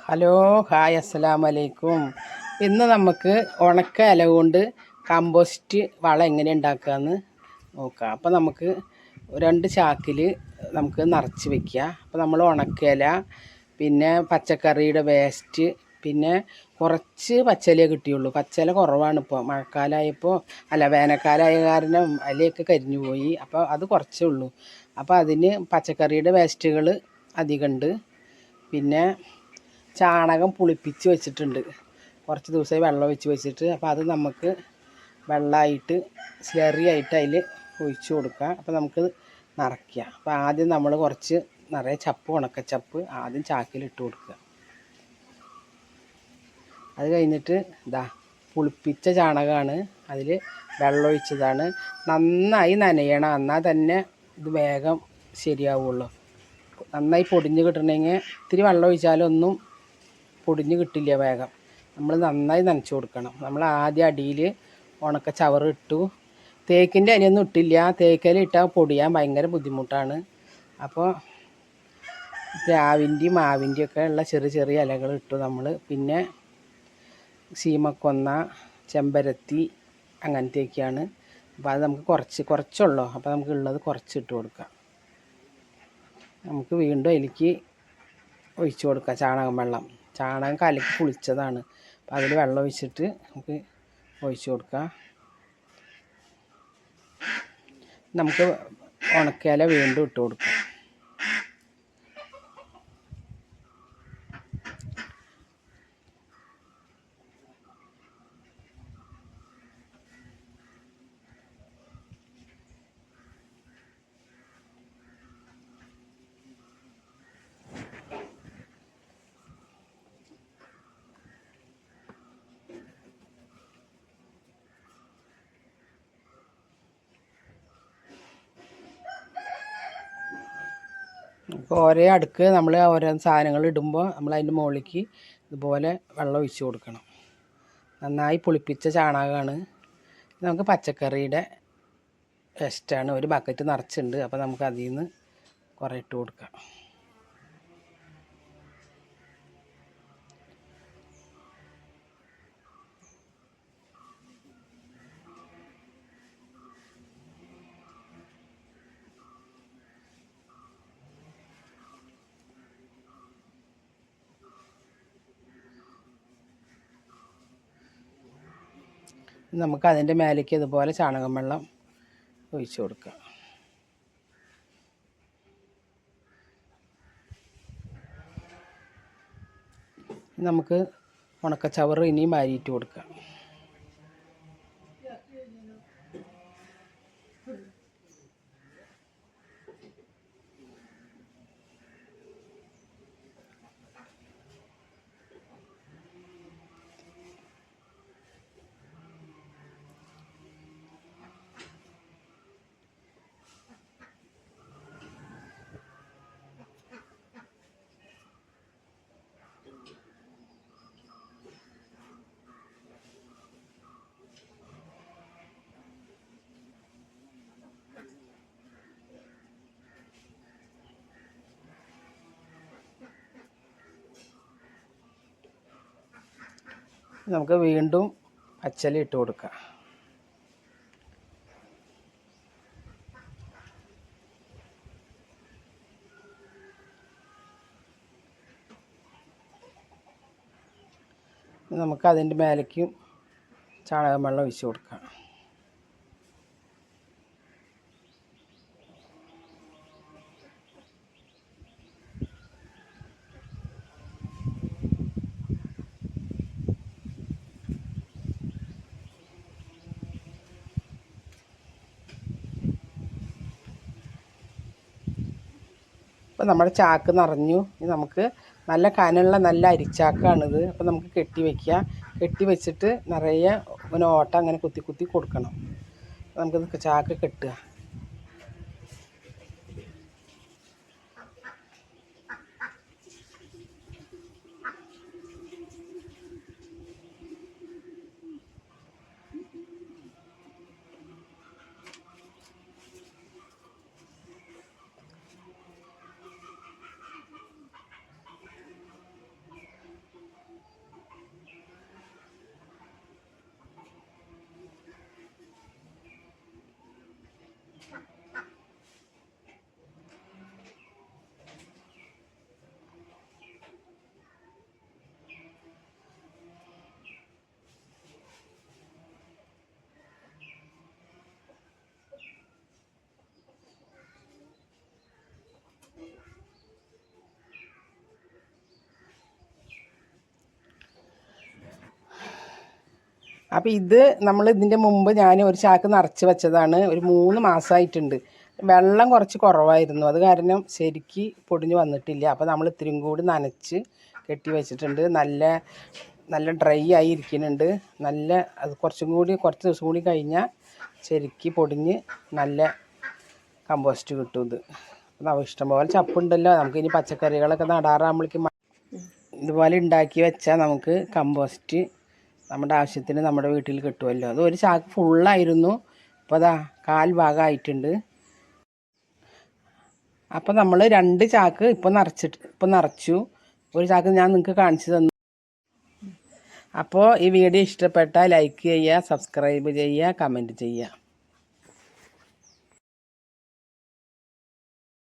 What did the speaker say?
Hello hi അസ്സലാമു അലൈക്കും. ഇന്ന് നമുക്ക് ഉണക്ക ഇല കൊണ്ട് കമ്പോസ്റ്റ് വളം എങ്ങനെ ഉണ്ടാക്കാമെന്ന് നോക്കാം. അപ്പോൾ നമുക്ക് 2 ചാക്കിൽ നമുക്ക് നിറച്ച് വയ്ക്കുക. അപ്പോൾ നമ്മൾ ഉണക്ക ഇല, പിന്നെ പച്ചക്കറിയുടെ വേസ്റ്റ്, പിന്നെ കുറച്ച് പച്ചിലയെ കിട്ടിയുള്ളൂ. പച്ചില കുറവാണ് ഇപ്പോൾ, മഴക്കാലമായപ്പോൾ വേനൽക്കാലമായ കാരണം ഇലയൊക്കെ കരിഞ്ഞു പോയി. അപ്പോൾ അത് കുറച്ചേ ഉള്ളൂ. അപ്പോൾ അതിന് പച്ചക്കറിയുടെ വേസ്റ്റുകൾ അധികമുണ്ട്. പിന്നെ ചാണകം പുളിപ്പിച്ച് വെച്ചിട്ടുണ്ട്, കുറച്ച് ദിവസമായി വെള്ളം ഒഴിച്ച് വെച്ചിട്ട്. അപ്പോൾ അത് നമുക്ക് വെള്ളമായിട്ട് സ്ലറിയായിട്ട് അതിൽ ഒഴിച്ച് കൊടുക്കുക. അപ്പോൾ നമുക്ക് നിറയ്ക്കുക. അപ്പോൾ ആദ്യം നമ്മൾ കുറച്ച് നിറയെ ചപ്പ്, ഉണക്കച്ചപ്പ് ആദ്യം ചാക്കിലിട്ട് കൊടുക്കുക. അത് കഴിഞ്ഞിട്ട് പുളിപ്പിച്ച ചാണകമാണ്, അതിൽ വെള്ളം ഒഴിച്ചതാണ്. നന്നായി നനയണം, എന്നാൽ തന്നെ ഇത് വേഗം ശരിയാവുള്ളൂ. നന്നായി പൊടിഞ്ഞ് കിട്ടണമെങ്കിൽ ഇത്തിരി വെള്ളം ഒഴിച്ചാലൊന്നും പൊടിഞ്ഞ് കിട്ടില്ല വേഗം. നമ്മൾ നന്നായി നനച്ച് കൊടുക്കണം. നമ്മൾ ആദ്യം അടിയിൽ ഉണക്ക ചവറ് ഇട്ടു. തേക്കിൻ്റെ അരിയൊന്നും ഇട്ടില്ല. തേക്കില ഇട്ടാൽ പൊടിയാൻ ഭയങ്കര ബുദ്ധിമുട്ടാണ്. അപ്പോൾ പ്ലാവിൻ്റെയും മാവിൻ്റെയും ഒക്കെ ഉള്ള ചെറിയ ചെറിയ ഇലകൾ ഇട്ടു നമ്മൾ. പിന്നെ സീമക്കൊന്ന, ചെമ്പരത്തി അങ്ങനത്തെയൊക്കെയാണ്. അപ്പോൾ അത് നമുക്ക് കുറച്ചുള്ളൂ. അപ്പോൾ നമുക്ക് ഉള്ളത് കുറച്ചിട്ട് കൊടുക്കാം. നമുക്ക് വീണ്ടും അതിലേക്ക് ഒഴിച്ച് കൊടുക്കാം ചാണകം വെള്ളം. ചാണകം കലക്കി പുളിച്ചതാണ്. അപ്പോൾ അതിൽ വെള്ളം ഒഴിച്ചിട്ട് നമുക്ക് ഒഴിച്ച് കൊടുക്കാം. നമുക്ക് ഉണക്കയില വീണ്ടും ഇട്ട് കൊടുക്കാം. ഓരോ അടുക്ക് നമ്മൾ ഓരോ സാധനങ്ങൾ ഇടുമ്പോൾ നമ്മൾ അതിൻ്റെ മുകളിലേക്ക് ഇതുപോലെ വെള്ളം ഒഴിച്ച് കൊടുക്കണം. നന്നായി പുളിപ്പിച്ച ചാണകമാണ്. നമുക്ക് പച്ചക്കറിയുടെ വേസ്റ്റാണ്, ഒരു ബക്കറ്റ് നിറച്ചുണ്ട്. അപ്പോൾ നമുക്ക് അതിൽ നിന്ന് കുറേ ഇട്ട് കൊടുക്കാം. നമുക്ക് അതിൻ്റെ മേലേക്ക് ഇതുപോലെ ചാണകം വെള്ളം ഒഴിച്ച് കൊടുക്കാം. നമുക്ക് ഉണക്കച്ചവറ് ഇനിയും വാരിയിട്ട് കൊടുക്കാം. നമുക്ക് വീണ്ടും പച്ചില ഇട്ട് കൊടുക്കാം. നമുക്ക് അതിൻ്റെ മേലേക്കും ചാണകം വെള്ളം ഒഴിച്ച് കൊടുക്കാം. അപ്പോൾ നമ്മുടെ ചാക്ക് നിറഞ്ഞു. ഇനി നമുക്ക് നല്ല കനമുള്ള നല്ല അരിച്ചാക്കാണിത്. അപ്പോൾ നമുക്ക് കെട്ടി വയ്ക്കുക. കെട്ടി വെച്ചിട്ട് നിറയെ ഓട്ട അങ്ങനെ കുത്തി കുത്തി കൊടുക്കണം. നമുക്ക് ചാക്ക് കെട്ടുക. അപ്പോൾ ഇത് നമ്മൾ ഇതിൻ്റെ മുമ്പ് ഞാൻ ഒരു ചാക്ക് നിറച്ച് വെച്ചതാണ്. ഒരു 3 മാസമായിട്ടുണ്ട്. വെള്ളം കുറച്ച് കുറവായിരുന്നു, അത് കാരണം ശരിക്ക് പൊടിഞ്ഞ് വന്നിട്ടില്ല. അപ്പോൾ നമ്മൾ ഇത്തിരിയും കൂടി നനച്ച് കെട്ടി വെച്ചിട്ടുണ്ട്. നല്ല നല്ല ഡ്രൈ ആയി ഇരിക്കുന്നുണ്ട്. നല്ല അത് കുറച്ച് ദിവസം കൂടി കഴിഞ്ഞാൽ ശരിക്ക് പൊടിഞ്ഞ് നല്ല കമ്പോസ്റ്റ് കിട്ടും. ഇത് ഇഷ്ടംപോലെ ചപ്പുണ്ടല്ലോ, നമുക്കിനി പച്ചക്കറികളൊക്കെ നടാറാകുമ്പോഴേക്കും ഇതുപോലെ ഉണ്ടാക്കി വെച്ചാൽ നമുക്ക് കമ്പോസ്റ്റ് നമ്മുടെ ആവശ്യത്തിന് നമ്മുടെ വീട്ടിൽ കിട്ടുമല്ലോ. അത് ഒരു ചാക്ക് ഫുള്ളായിരുന്നു, അപ്പോൾ അതാ 1/4 ഭാഗമായിട്ടുണ്ട്. അപ്പോൾ നമ്മൾ 2 ചാക്ക് ഇപ്പോൾ നിറച്ചു. ഒരു ചാക്ക് ഞാൻ നിങ്ങൾക്ക് കാണിച്ചു തന്നു. അപ്പോൾ ഈ വീഡിയോ ഇഷ്ടപ്പെട്ടാൽ ലൈക്ക് ചെയ്യുക, സബ്സ്ക്രൈബ് ചെയ്യുക, കമൻറ്റ് ചെയ്യുക.